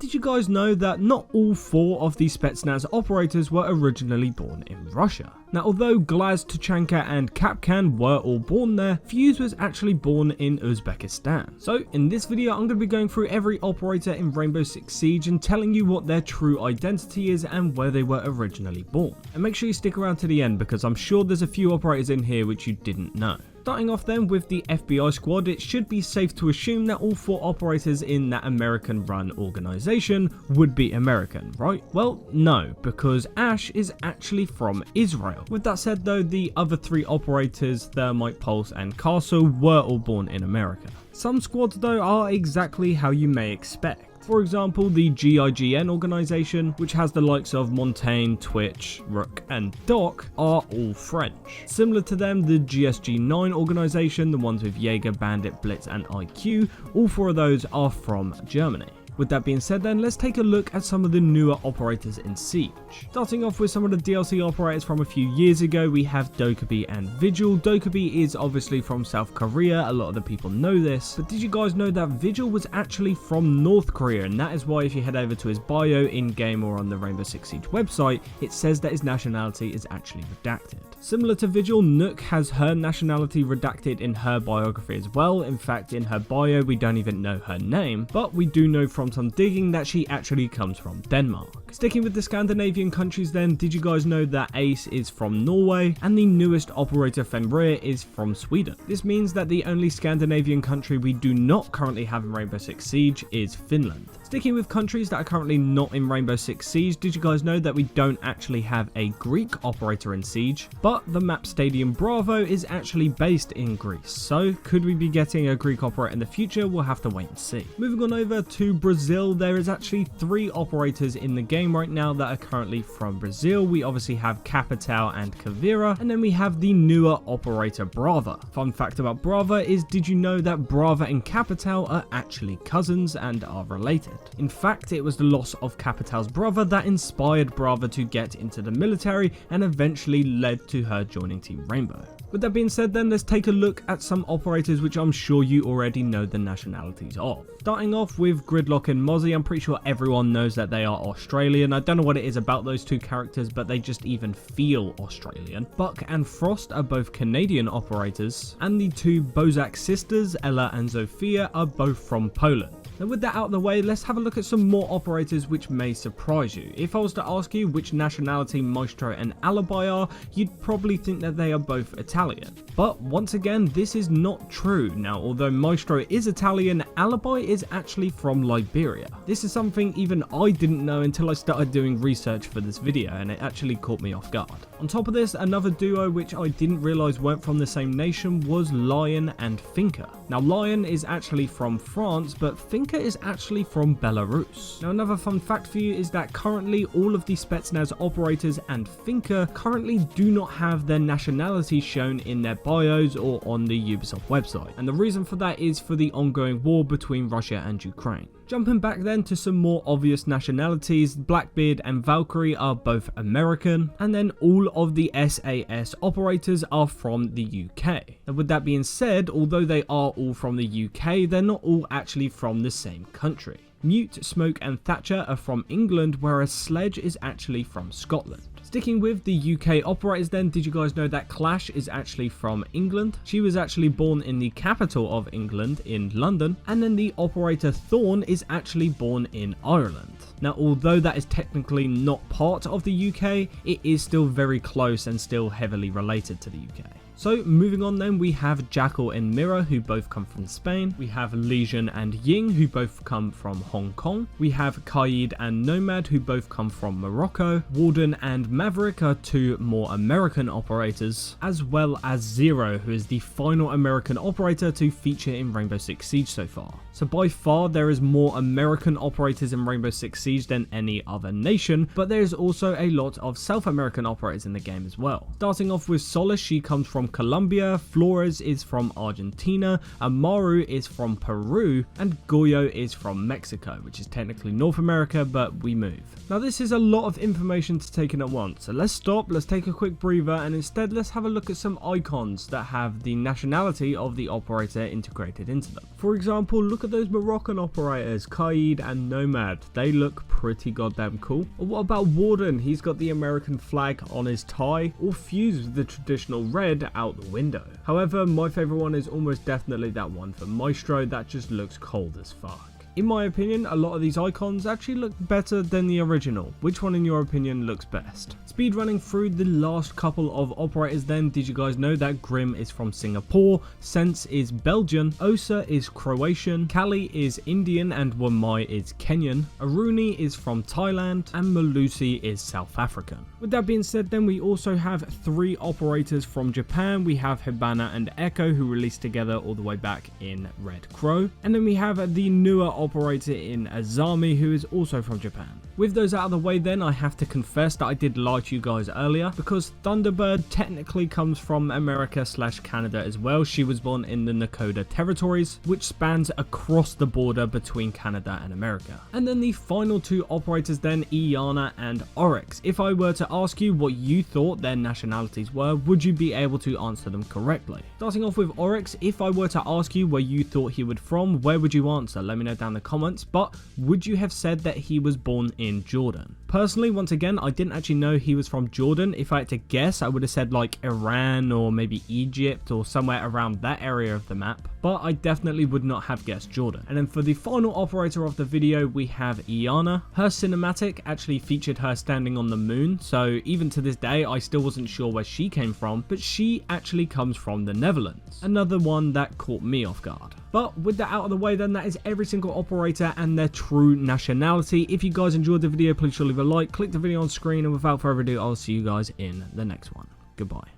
did you guys know that not all 4 of the Spetsnaz operators were originally born in Russia? Now, although Glaz, Tuchanka and Kapkan were all born there, Fuse was actually born in Uzbekistan. So in this video, I'm going to be going through every operator in Rainbow Six Siege and telling you what their true identity is and where they were originally born. And make sure you stick around to the end because I'm sure there's a few operators in here which you didn't know. Starting off then with the FBI squad, it should be safe to assume that all 4 operators in that American-run organization would be American, right? Well, no, because Ash is actually from Israel. With that said though, the other 3 operators, Thermite, Pulse and Castle, were all born in America. Some squads though are exactly how you may expect. For example, the GIGN organization, which has the likes of Montaigne, Twitch, Rook and Doc, are all French. Similar to them, the GSG9 organization, the ones with Jaeger, Bandit, Blitz and IQ, all 4 of those are from Germany. With that being said then, let's take a look at some of the newer operators in Siege. Starting off with some of the DLC operators from a few years ago, we have Dokkaebi and Vigil. Dokkaebi is obviously from South Korea, a lot of the people know this, but did you guys know that Vigil was actually from North Korea? And that is why if you head over to his bio in-game or on the Rainbow Six Siege website, it says that his nationality is actually redacted. Similar to Vigil, Nook has her nationality redacted in her biography as well. In fact, in her bio, we don't even know her name, but we do know from some digging that she actually comes from Denmark. Sticking with the Scandinavian countries then, did you guys know that Ace is from Norway and the newest operator Fenrir is from Sweden? This means that the only Scandinavian country we do not currently have in Rainbow Six Siege is Finland. Sticking with countries that are currently not in Rainbow Six Siege, did you guys know that we don't actually have a Greek operator in Siege, but the map Stadium Bravo is actually based in Greece, so could we be getting a Greek operator in the future? We'll have to wait and see. Moving on over to Brazil, there is actually 3 operators in the game right now that are currently from Brazil. We obviously have Capital and Caveira, and then we have the newer operator Brava. Fun fact about Brava is, did you know that Brava and Capital are actually cousins and are related? In fact, it was the loss of Capital's brother that inspired Brava to get into the military and eventually led to her joining Team Rainbow. With that being said then, let's take a look at some operators which I'm sure you already know the nationalities of. Starting off with Gridlock and Mozzie, I'm pretty sure everyone knows that they are Australian. I don't know what it is about those 2 characters, but they just even feel Australian. Buck and Frost are both Canadian operators, and the 2 Bozak sisters, Ella and Zofia, are both from Poland. Now with that out of the way, let's have a look at some more operators which may surprise you. If I was to ask you which nationality Maestro and Alibi are, you'd probably think that they are both Italian. But once again, this is not true. Now, although Maestro is Italian, Alibi is actually from Liberia. This is something even I didn't know until I started doing research for this video, and it actually caught me off guard. On top of this, another duo which I didn't realise weren't from the same nation was Lion and Finka. Now Lion is actually from France, but Finka is actually from Belarus. Now another fun fact for you is that currently all of the Spetsnaz operators and Finka currently do not have their nationality shown in their bios or on the Ubisoft website. And the reason for that is for the ongoing war between Russia and Ukraine. Jumping back then to some more obvious nationalities, Blackbeard and Valkyrie are both American, and then all of the SAS operators are from the UK. Now with that being said, although they are all from the UK, they're not all actually from the same country. Mute, Smoke and Thatcher are from England, whereas Sledge is actually from Scotland. Sticking with the UK operators then, did you guys know that Clash is actually from England? She was actually born in the capital of England, in London, and then the operator Thorn is actually born in Ireland. Now although that is technically not part of the UK, it is still very close and still heavily related to the UK. So moving on then, we have Jackal and Mira, who both come from Spain. We have Legion and Ying, who both come from Hong Kong. We have Qaid and Nomad, who both come from Morocco. Warden and Maverick are 2 more American operators, as well as Zero, who is the final American operator to feature in Rainbow Six Siege so far. So by far there is more American operators in Rainbow Six Siege than any other nation, but there is also a lot of South American operators in the game as well. Starting off with Solace, she comes from Colombia, Flores is from Argentina, Amaru is from Peru, and Goyo is from Mexico, which is technically North America, but we move. Now this is a lot of information to take in at once. want. So let's stop, let's take a quick breather, and instead let's have a look at some icons that have the nationality of the operator integrated into them. For example, look at those Moroccan operators, Qaid and Nomad. They look pretty goddamn cool. Or what about Warden? He's got the American flag on his tie, all fused with the traditional red out the window. However, my favorite one is almost definitely that one for Maestro. That just looks cold as fuck. In my opinion, a lot of these icons actually look better than the original. Which one in your opinion looks best? Speed running through the last couple of operators then, did you guys know that Grim is from Singapore, Sense is Belgian, Osa is Croatian, Kali is Indian, and Wamai is Kenyan, Aruni is from Thailand, and Malusi is South African. With that being said then, we also have 3 operators from Japan. We have Hibana and Echo, who released together all the way back in Red Crow, and then we have the newer operator in Azami, who is also from Japan. With those out of the way then, I have to confess that I did lie to you guys earlier, because Thunderbird technically comes from America/Canada as well. She was born in the Nakota territories, which spans across the border between Canada and America. And then the final 2 operators then, Iana and Oryx. If I were to ask you what you thought their nationalities were, would you be able to answer them correctly? Starting off with Oryx, if I were to ask you where you thought he would from, where would you answer? Let me know down in the comments, but would you have said that he was born in Jordan? Personally, once again, I didn't actually know he was from Jordan. If I had to guess, I would have said like Iran or maybe Egypt or somewhere around that area of the map, but I definitely would not have guessed Jordan. And then for the final operator of the video, we have Iana. Her cinematic actually featured her standing on the moon, so even to this day, I still wasn't sure where she came from, but she actually comes from the Netherlands. Another one that caught me off guard. But with that out of the way then, that is every single operator and their true nationality. If you guys enjoyed the video, please leave a like, click the video on screen, and without further ado, I'll see you guys in the next one. Goodbye.